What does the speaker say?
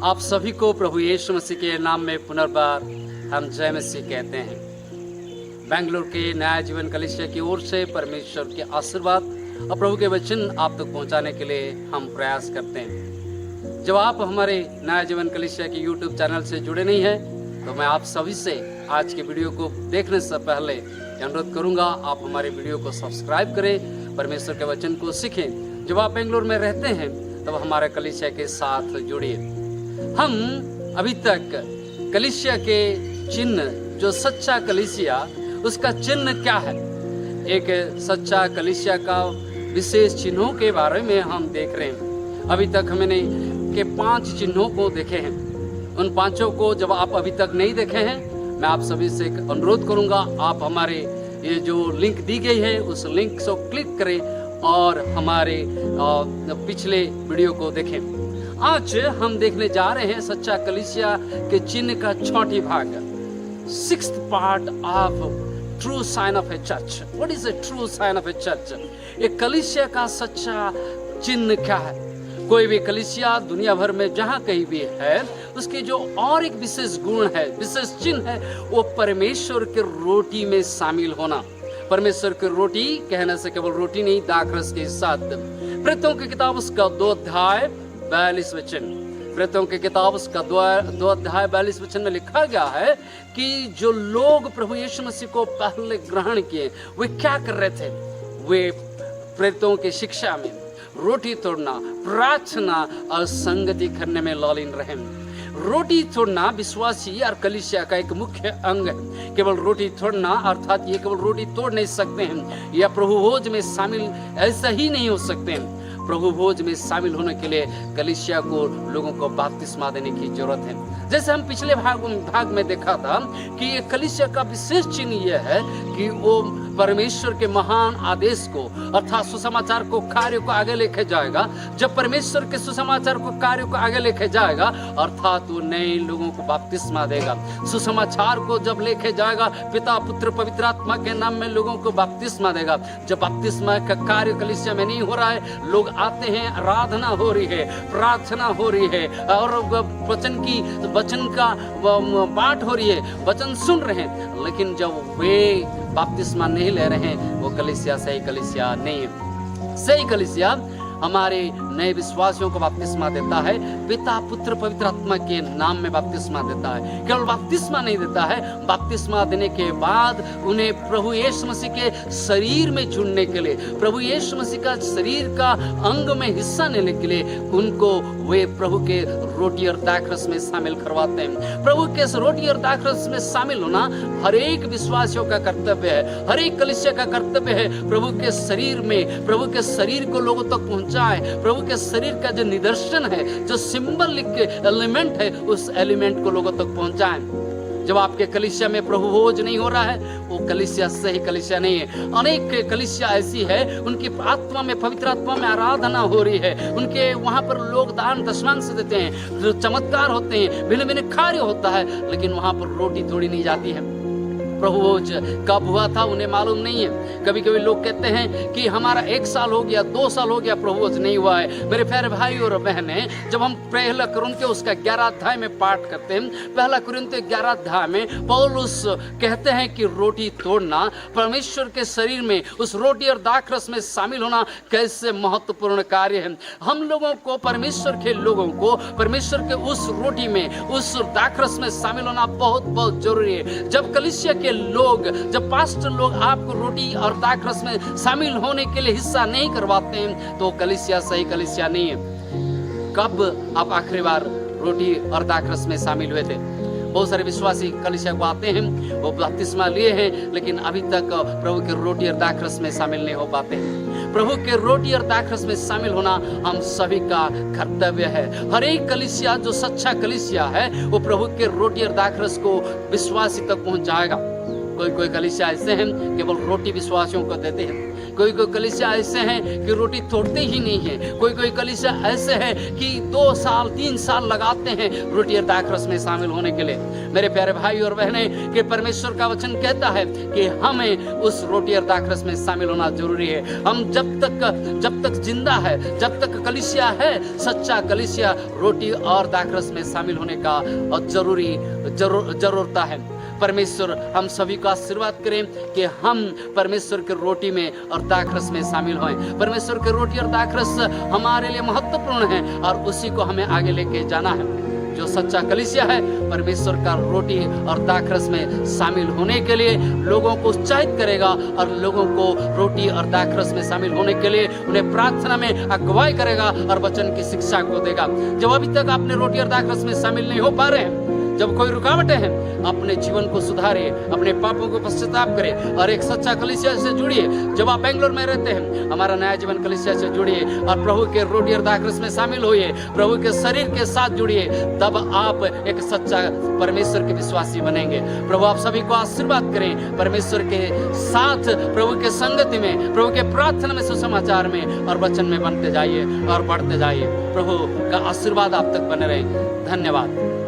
आप सभी को प्रभु यीशु मसीह के नाम में पुनर्बार हम जय मसीह कहते हैं। बेंगलुरु के नया जीवन कलीसिया की ओर से परमेश्वर के आशीर्वाद और प्रभु के वचन आप तक पहुंचाने के लिए हम प्रयास करते हैं। जब आप हमारे नया जीवन कलीसिया के यूट्यूब चैनल से जुड़े नहीं हैं तो मैं आप सभी से आज के वीडियो को देखने से पहले अनुरोध करूंगा, आप हमारे वीडियो को सब्सक्राइब करें, परमेश्वर के वचन को सीखें। जब आप बेंगलुरु में रहते हैं तब हमारे कलीसिया के साथ जुड़िए। हम अभी तक कलीसिया के चिन्ह, जो सच्चा कलीसिया, उसका चिन्ह क्या है, एक सच्चा कलीसिया का विशेष चिन्हों के बारे में हम देख रहे हैं। अभी तक हमने के 5 चिन्हों को देखे हैं। उन 5 को जब आप अभी तक नहीं देखे हैं, मैं आप सभी से अनुरोध करूंगा, आप हमारे ये जो लिंक दी गई है उस लिंक को क्लिक करें और हमारे पिछले वीडियो को देखें। आज हम देखने जा रहे हैं सच्चा कलीसिया के चिन्ह का 6वां भाग, 6th part of true sign of a church. What is a true sign of a church? एक कलीसिया का सच्चा चिन्ह क्या है? कोई भी कलीसिया दुनिया भर में जहां कहीं भी है, उसकी जो और एक विशेष गुण है, विशेष चिन्ह है, वो परमेश्वर के रोटी में शामिल होना। परमेश्वर की रोटी कहने से केवल रोटी नहीं, दाखरस के साथ। प्रेरितों की किताब उसका 2 अध्याय 42 वचन, प्रेरितों की किताब उसका 2 अध्याय 42 वचन में लिखा गया है कि जो लोग प्रभु यीशु मसीह को पहले ग्रहण किए वे क्या कर रहे थे? वे प्रेरितों की शिक्षा में, रोटी तोड़ना, प्रार्थना और संगति करने में लौलीन रहे। रोटी तोड़ना विश्वासी और कलीसिया का एक मुख्य अंग है। केवल रोटी तोड़ना अर्थात ये केवल रोटी तोड़ नहीं सकते हैं या प्रभु भोज में शामिल ऐसा ही नहीं हो सकते हैं। प्रभु भोज में शामिल होने के लिए कलीसिया को लोगों को बपतिस्मा देने की जरूरत है। जैसे हम पिछले भाग में देखा था कि ये कलीसिया का विशेष चिन्ह यह है कि वो परमेश्वर के महान आदेश को अर्थात सुसमाचार को, कार्य को आगे लेके जाएगा। जब परमेश्वर के सुसमाचार को, कार्य को आगे लेके जाएगा अर्थात वो नए लोगों को बपतिस्मा देगा। सुसमाचार को जब लेके जाएगा, पिता, पुत्र, पवित्र आत्मा के नाम में लोगों को बपतिस्मा देगा। जब बपतिस्मा का कार्य कलीसिया में नहीं हो रहा है, लोग आते हैं, आराधना हो रही है, प्रार्थना हो रही है और वचन का पाठ हो रही है, वचन सुन रहे हैं, लेकिन जब वे बपतिस्मा नहीं ले रहे हैं, वो कलीसिया सही कलीसिया नहीं है। सही कलीसिया हमारे नए विश्वासियों को बपतिस्मा देता है, पिता, पुत्र, पवित्र आत्मा के नाम में बपतिस्मा देता है। केवल बपतिस्मा नहीं देता है, बपतिस्मा देने के बाद उन्हें प्रभु यीशु मसीह के शरीर में जुड़ने के लिए, प्रभु यीशु मसीह का शरीर का अंग में हिस्सा लेने के लिए उनको वे प्रभु के रोटी और दाखरस में शामिल करवाते हैं। प्रभु के रोटी और दाखरस में शामिल होना हर एक विश्वासियों का कर्तव्य है, हर एक कलीसिया का कर्तव्य है। प्रभु के शरीर में, प्रभु के शरीर को लोगों तक पहुंचाए, प्रभु के शरीर का जो निदर्शन है, जो सिंबलिक एलिमेंट है, उस एलिमेंट को लोगों तक पहुंचाएं। जब आपके कलीसिया में प्रभु भोज नहीं हो रहा है, वो कलीसिया सही कलीसिया नहीं है। अनेक कलीसिया ऐसी है, उनकी आत्मा में, पवित्र आत्मा में आराधना हो रही है, उनके वहां पर लोग दान दशमांश देते हैं, जो चमत्कार होते हैं, भिन्न भिन्न कार्य होता है, लेकिन वहां पर रोटी तोड़ी नहीं जाती है। प्रभु भोज कब हुआ था उन्हें मालूम नहीं है। कभी कभी लोग कहते हैं कि हमारा 1 साल हो गया, 2 साल हो गया, प्रभु भोज नहीं हुआ है। मेरे प्यारे भाई और बहनें, जब हम पहला कुरिन्थियों उसका 11 अध्याय में पाठ करते हैं, पहला कुरिन्थियों 11 अध्याय में पौलुस कहते हैं कि रोटी तोड़ना, परमेश्वर के शरीर में उस रोटी और दाखरस में शामिल होना कैसे महत्वपूर्ण कार्य है। हम लोगों को, परमेश्वर के लोगों को, परमेश्वर के उस रोटी में, उस दाखरस में शामिल होना बहुत बहुत जरूरी है। जब कलीसिया के लोग, जब पास्टर लोग आपको रोटी और दाखरस में शामिल होने के लिए हिस्सा नहीं करवाते हैं, तो कलीसिया सही कलीसिया नहीं है। कब आप आखिरी बार रोटी और दाखरस में शामिल हुए थे? बहुत सारे विश्वासी कलीसिया को आते हैं, वो बपतिस्मा लिए हैं, लेकिन अभी तक प्रभु के रोटी और दाखरस में शामिल नहीं हो पाते हैं। प्रभु के रोटी और दाखरस में शामिल होना हम सभी का कर्तव्य है। हर एक कलीसिया, जो सच्चा कलीसिया है, वो प्रभु के रोटी और दाखरस को विश्वासी तक पहुंचाएगा। कोई कलीसिया ऐसे हैं केवल रोटी विश्वासियों को देते हैं, कोई कोई कलीसिया ऐसे हैं कि रोटी तोड़ते ही नहीं है। कोई कोई कलीसिया ऐसे हैं कि 2 साल 3 साल लगाते हैं रोटी और दाखरस में शामिल होने के लिए। मेरे प्यारे भाई और बहनें, कि परमेश्वर का वचन कहता है कि हमें उस रोटी और दाखरस में शामिल होना जरूरी है। हम जब तक जिंदा है, जब तक कलीसिया है, सच्चा कलीसिया रोटी और दाखरस में शामिल होने का जरूरत है। परमेश्वर हम सभी को आशीर्वाद करें कि हम परमेश्वर के रोटी में और दाखरस में शामिल हों। परमेश्वर के रोटी और दाखरस हमारे लिए महत्वपूर्ण है और उसी को हमें आगे लेके जाना है। जो सच्चा कलीसिया है परमेश्वर का रोटी और दाखरस में शामिल होने के लिए लोगों को उत्साहित करेगा और लोगों को रोटी और दाखरस में शामिल होने के लिए उन्हें प्रार्थना में अगुवाई करेगा और वचन की शिक्षा को देगा। जब अभी तक आपने रोटी और दाखरस में शामिल नहीं हो पा रहे हैं, जब कोई रुकावटें हैं, अपने जीवन को सुधारिए, अपने पापों को पश्चाताप करें और एक सच्चा कलीसिया से जुड़िए। जब आप बेंगलोर में रहते हैं, हमारा नया जीवन कलीसिया से जुड़िए और प्रभु के रोटी और दाखरस में शामिल होइए, प्रभु के शरीर के साथ जुड़िए, तब आप एक सच्चा परमेश्वर के विश्वासी बनेंगे। प्रभु आप सभी को आशीर्वाद करें, परमेश्वर के साथ प्रभु के संगति में, प्रभु के प्रार्थना में, सुसमाचार में और वचन में बनते जाइए और बढ़ते जाइए। प्रभु का आशीर्वाद आप तक बने रहे। धन्यवाद।